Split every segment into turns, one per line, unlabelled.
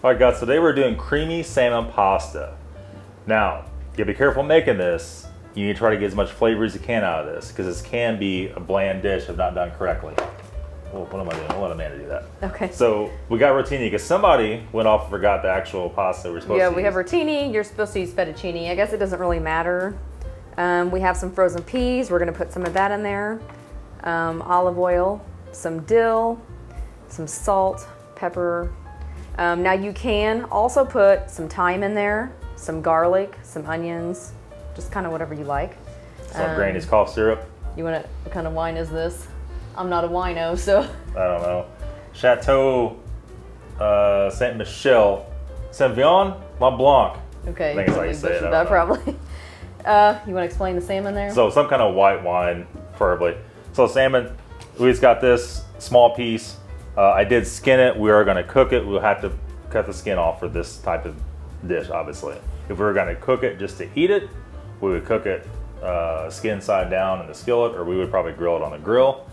All right, guys, today we're doing creamy salmon pasta. Now, you gotta be careful making this. You need to try to get as much flavor as you can out of this, because this can be a bland dish if not done correctly. Oh, what am I doing? I'll let Amanda do that.
Okay.
So we got rotini because somebody went off and forgot the actual pasta we're supposed to use.
Yeah, we have rotini. You're supposed to use fettuccine. I guess it doesn't really matter. We have some frozen peas. We're gonna put some of that in there. Olive oil, some dill, some salt, pepper. Now you can also put some thyme in there, some garlic, some onions, just kind of whatever you like.
Some Granny's cough syrup.
What kind of wine is this? I'm not a wino, so.
I don't know. Chateau Saint Michel Sauvignon Blanc.
Okay.
I think it's how you say it.
That probably. You want to explain the salmon there?
So some kind of white wine, preferably. So salmon, we just got this small piece. I did skin it. We are going to cook it. We'll have to cut the skin off for this type of dish, obviously. If we were going to cook it just to eat it, we would cook it skin side down in the skillet, or we would probably grill it on the grill.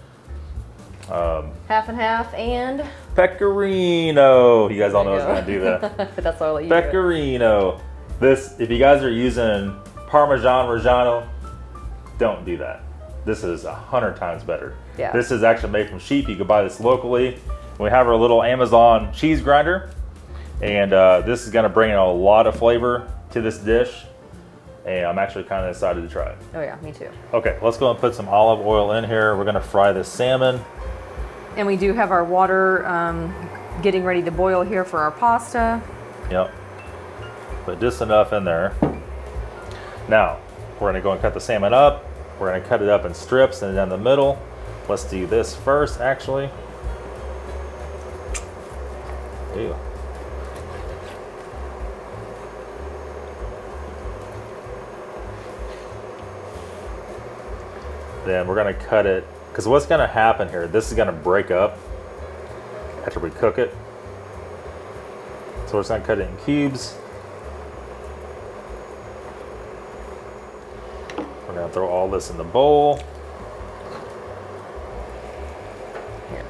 Half and half and
pecorino. You guys all know I was going to do that.
That's all I'll let you do.
Pecorino. This, if you guys are using Parmesan Reggiano, don't do that. This is 100 times better.
Yeah.
This is actually made from sheep. You can buy this locally. We have our little Amazon cheese grinder, and this is going to bring in a lot of flavor to this dish, and I'm actually kind of excited to try it.
Oh yeah, me too.
Okay, let's go and put some olive oil in here. We're going to fry this salmon.
And we do have our water getting ready to boil here for our pasta.
Yep. Put just enough in there. Now, we're going to go and cut the salmon up. We're going to cut it up in strips and down the middle. Let's do this first, actually. Ew. Then we're going to cut it, because what's going to happen here, this is going to break up after we cook it. So we're just going to cut it in cubes. We're going to throw all this in the bowl.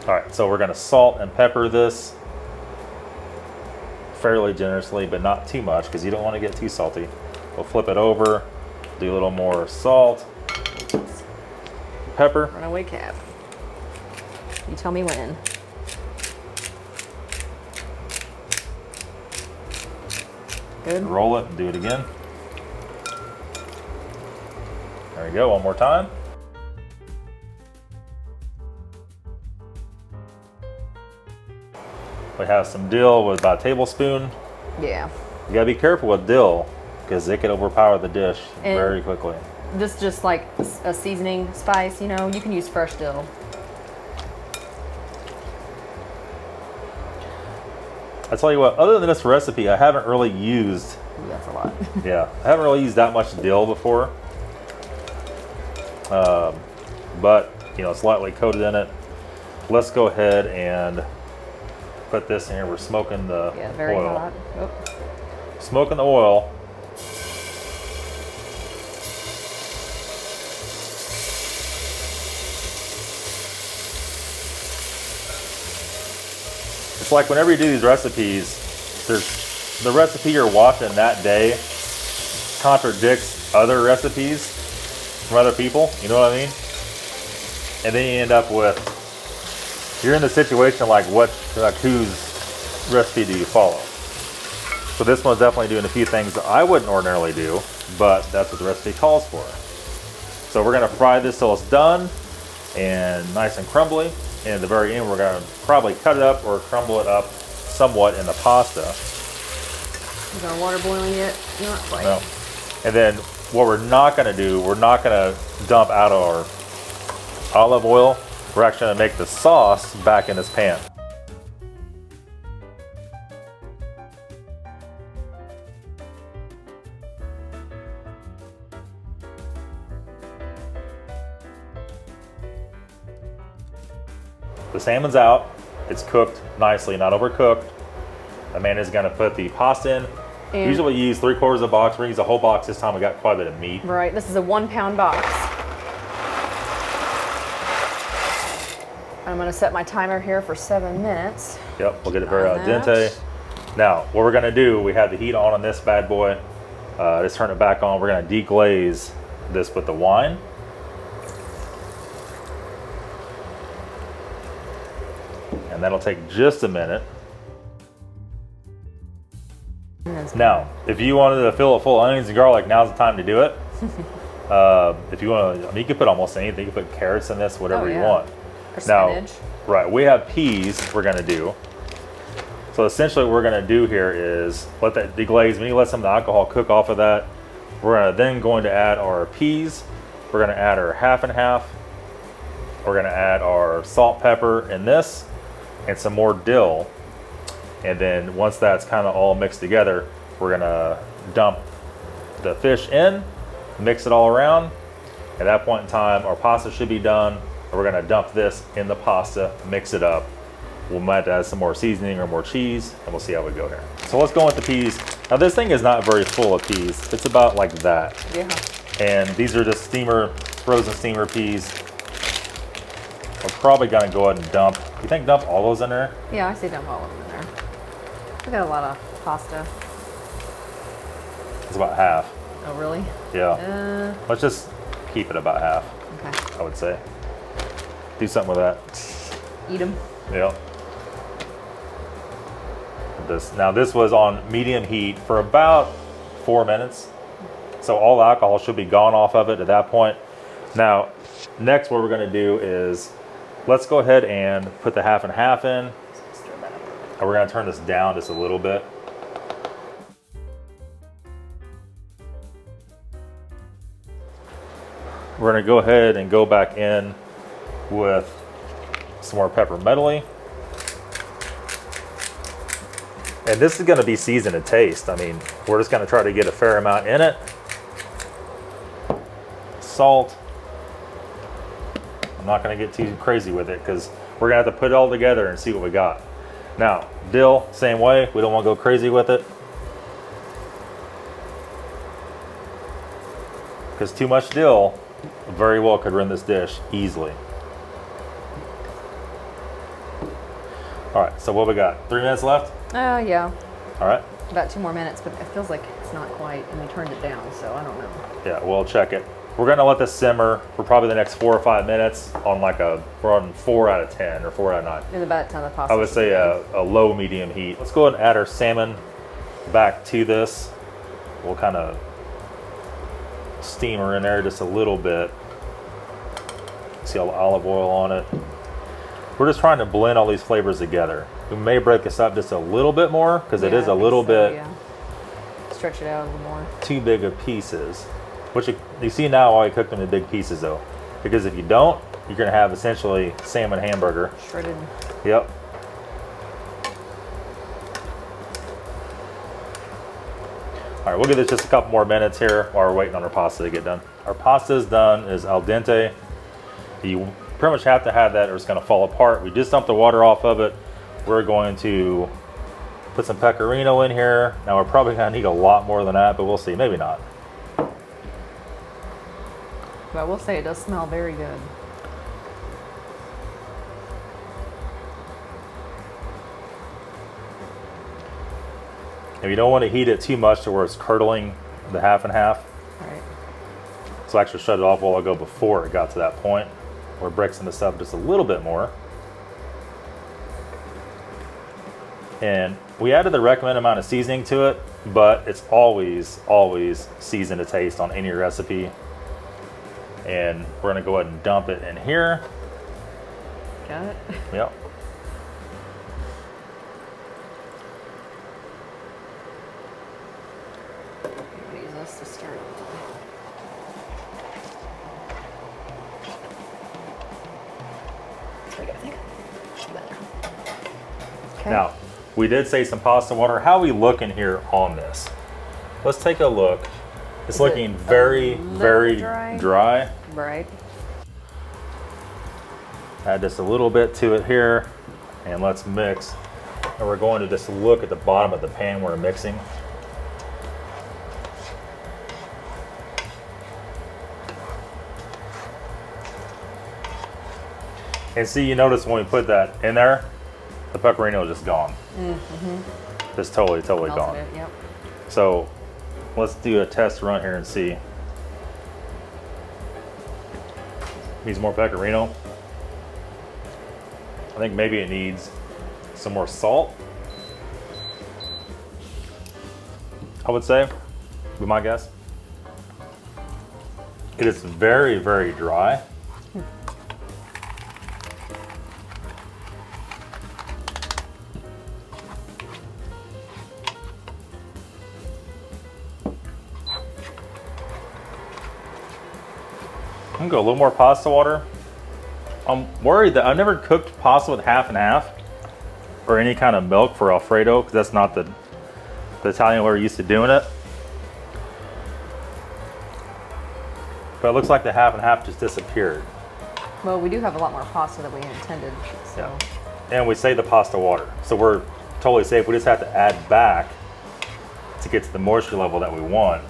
All right, so we're going to salt and pepper this fairly generously, but not too much because you don't want to get too salty. We'll flip it over, do a little more salt, pepper.
Runaway cap. You tell me when. Good.
Roll it and do it again. There we go, one more time. We have some dill with about a tablespoon.
Yeah.
You gotta be careful with dill because it can overpower the dish very quickly.
This is just like a seasoning spice, you know. You can use fresh dill.
I tell you what, other than this recipe, I haven't really used.
Ooh, that's a lot.
Yeah, I haven't really used that much dill before. But you know, slightly coated in it. Let's go ahead and put this in here. We're smoking the
very
oil.
hot. Oh.
Smoking the oil. It's like whenever you do these recipes, the recipe you're watching that day contradicts other recipes from other people. You know what I mean? And then you end up with, you're in the situation like whose recipe do you follow? So this one's definitely doing a few things that I wouldn't ordinarily do, but that's what the recipe calls for. So we're gonna fry this till it's done and nice and crumbly. And at the very end, we're gonna probably cut it up or crumble it up somewhat in the pasta.
Is our water boiling yet? Not quite.
No. And then what we're not gonna do, we're not gonna dump out our olive oil. We're actually gonna make the sauce back in this pan. The salmon's out. It's cooked nicely, not overcooked. Amanda's gonna put the pasta in.
And
usually we use 3/4 of a box. We're gonna use a whole box this time. We got quite a bit of meat.
right, this is a 1 pound box. I'm gonna set my timer here for 7 minutes.
Yep, we'll get it very al
On that.
dente. Now, what we're gonna do, we have the heat on this bad boy. Let's turn it back on. We're gonna deglaze this with the wine. And that'll take just a minute. Now, if you wanted to fill it full of onions and garlic, now's the time to do it. If you want to, I mean, you can put almost anything. You can put carrots in this, whatever you want.
Or spinach.
Now, right, we have peas we're gonna do. So essentially what we're gonna do here is let that deglaze. When you let some of the alcohol cook off of that, we're then going to add our peas. We're gonna add our half and half. We're gonna add our salt, pepper in this, and some more dill. And then once that's kind of all mixed together, we're gonna dump the fish in, mix it all around. At that point in time, our pasta should be done. We're gonna dump this in the pasta, mix it up. We might add some more seasoning or more cheese, and we'll see how we go here. So let's go with the peas. Now this thing is not very full of peas. It's about like that.
Yeah.
And these are just frozen steamer peas. We're probably gonna go ahead and dump. You think dump all those in there?
Yeah, I see dump all of them in there. We got a lot of pasta.
It's about half.
Oh, really?
Yeah. Let's just keep it about half.
Okay.
I would say. Do something with that.
Eat them.
Yeah. This was on medium heat for about 4 minutes. So all the alcohol should be gone off of it at that point. Now, next what we're gonna do is, let's go ahead and put the half and half in. And we're gonna turn this down just a little bit. We're gonna go ahead and go back in with some more pepper medley. And this is gonna be seasoned to taste. I mean, we're just gonna try to get a fair amount in it. Salt. I'm not gonna get too crazy with it because we're gonna have to put it all together and see what we got. Now, dill, same way. We don't wanna go crazy with it. Because too much dill very well could ruin this dish easily. All right, so what we got? 3 minutes left?
Yeah.
All right.
About 2 more minutes, but it feels like it's not quite, and we turned it down, so I don't know.
Yeah, we'll check it. We're gonna let this simmer for probably the next 4 or 5 minutes on we're on 4 out of 10 or 4 out of 9.
In about the time the pasta.
I would say a low medium heat. Let's go ahead and add our salmon back to this. We'll kind of steam her in there just a little bit. See all the olive oil on it. We're just trying to blend all these flavors together. We may break this up just a little bit more because it is a little bit
stretch it out a little more.
Too big of pieces. Which you see now why I cook them in big pieces though. Because if you don't, you're gonna have essentially salmon hamburger.
Shredded.
Yep. All right, we'll give this just a couple more minutes here while we're waiting on our pasta to get done. Our pasta is done, is al dente. You pretty much have to have that or it's gonna fall apart. We just dumped the water off of it. We're going to put some pecorino in here. Now we're probably gonna need a lot more than that, but we'll see, maybe not.
But we'll say it does smell very good.
If you don't want to heat it too much to where it's curdling the half and half.
Right.
So actually shut it off while I go before it got to that point. We're brixing this up just a little bit more. And we added the recommended amount of seasoning to it, but it's always seasoned to taste on any recipe. And we're gonna go ahead and dump it in here.
Got it?
Yep.
I'm gonna use this to start. There we go, I think. Should be better. Okay.
Now, we did say some pasta water. How are we looking here on this? Let's take a look. It's looking very dry.
Right.
Add just a little bit to it here, and let's mix. And we're going to just look at the bottom of the pan where we're mixing. And see, you notice when we put that in there, the pecorino is just gone. It's totally
Melted
gone.
it, yep.
So let's do a test run here and see. Needs more pecorino. I think maybe it needs some more salt. I would say, be my guess. It is very, very dry. I'm gonna go a little more pasta water. I'm worried that I've never cooked pasta with half and half or any kind of milk for Alfredo, because that's not the Italian way we're used to doing it. But it looks like the half and half just disappeared.
Well, we do have a lot more pasta than we intended, so.
Yeah. And we saved the pasta water, so we're totally safe. We just have to add back to get to the moisture level that we want.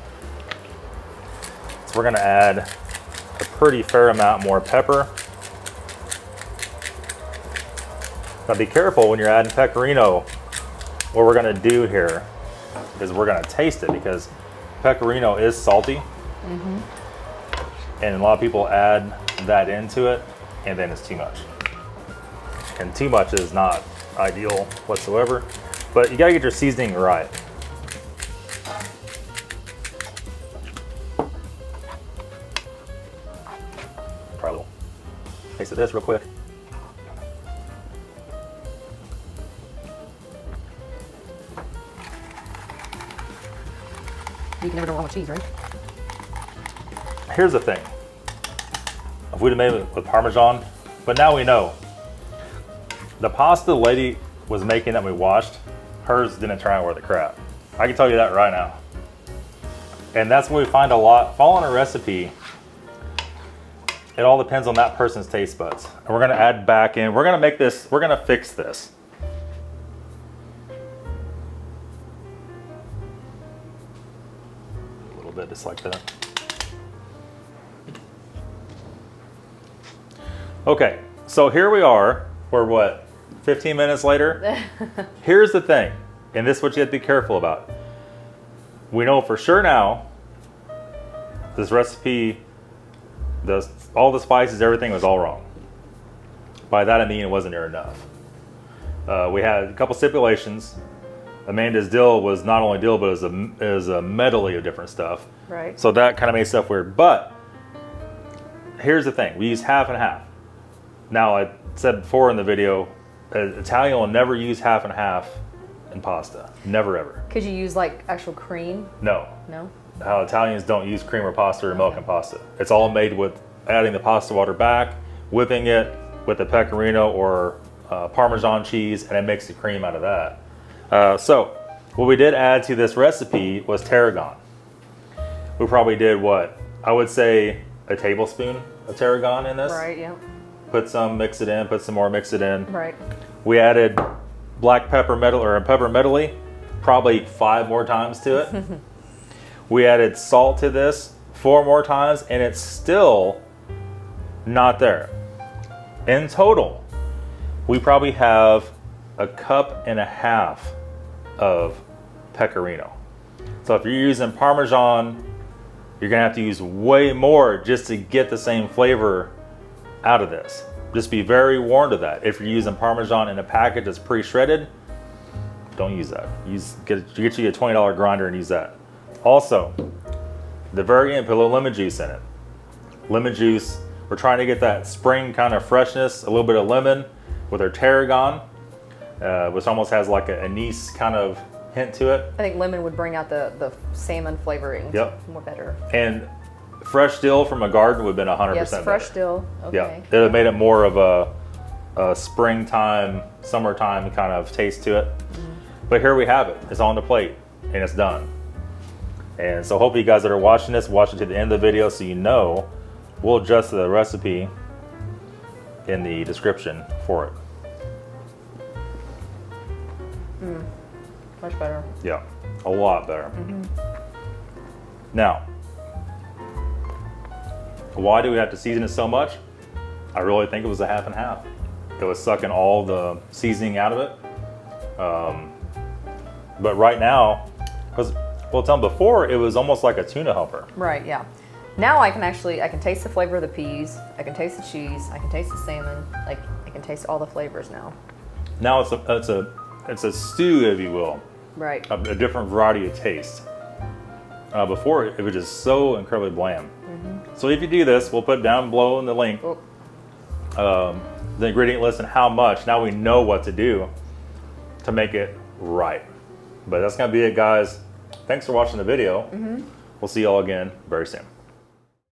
So we're gonna add a pretty fair amount more pepper. Now be careful when you're adding pecorino. What we're gonna do here is we're gonna taste it, because pecorino is salty. And a lot of people add that into it, and then it's too much. And too much is not ideal whatsoever, but you gotta get your seasoning right. Try a little taste of this real quick.
You can never go wrong with cheese, right?
Here's the thing. If we'd have made it with Parmesan, but now we know. The pasta the lady was making that we washed, hers didn't turn out worth the crap. I can tell you that right now. And that's what we find a lot. Following a recipe, it all depends on that person's taste buds. And we're gonna add back in, we're gonna make this, we're gonna fix this. A little bit, just like that. Okay, so here we are. We're what, 15 minutes later? Here's the thing, and this is what you have to be careful about. We know for sure now, this recipe, all the spices, everything was all wrong. By that I mean it wasn't near enough. We had a couple stipulations. Amanda's dill was not only dill, but it was a medley of different stuff.
Right.
So that kind of made stuff weird. But here's the thing, we use half and half. Now, I said before in the video, Italian will never use half and half in pasta. Never, ever.
Could you use like actual cream?
No.
No?
How Italians don't use cream or pasta or milk in pasta. It's all made with adding the pasta water back, whipping it with the pecorino or Parmesan cheese, and it makes the cream out of that. So, what we did add to this recipe was tarragon. We probably did what? I would say a tablespoon of tarragon in this.
Right, yeah.
Put some, mix it in, put some more, mix it in.
Right.
We added black pepper pepper medley, probably 5 more times to it. We added salt to this 4 more times, and it's still not there. In total, we probably have a cup and a half of pecorino. So if you're using Parmesan, you're gonna have to use way more just to get the same flavor out of this. Just be very warned of that. If you're using Parmesan in a package that's pre-shredded, don't use that. Get you a $20 grinder and use that. Also, the very end, put a little lemon juice in it. Lemon juice, we're trying to get that spring kind of freshness, a little bit of lemon with our tarragon, which almost has like an anise kind of hint to it.
I think lemon would bring out the salmon flavoring.
Yep.
More better.
And fresh dill from a garden would have been 100%
Yes, fresh
better.
dill. Okay.
Yeah, it would have made it more of a springtime, summertime kind of taste to it. But here we have it. It's on the plate and it's done. And so hopefully you guys that are watching this, watch it to the end of the video so you know. We'll adjust the recipe in the description for it.
Much better.
Yeah, a lot better. Now, why do we have to season it so much? I really think it was a half and half. It was sucking all the seasoning out of it. But right now, because well, tell them before it was almost like a tuna helper.
Right, yeah. Now I can taste the flavor of the peas. I can taste the cheese. I can taste the salmon. Like I can taste all the flavors now.
Now it's a stew, if you will.
Right.
A different variety of taste. Before it was just so incredibly bland. So if you do this, we'll put down below in the link the ingredient list and how much. Now we know what to do to make it right. But that's gonna be it, guys. Thanks for watching the video. We'll see y'all again very soon.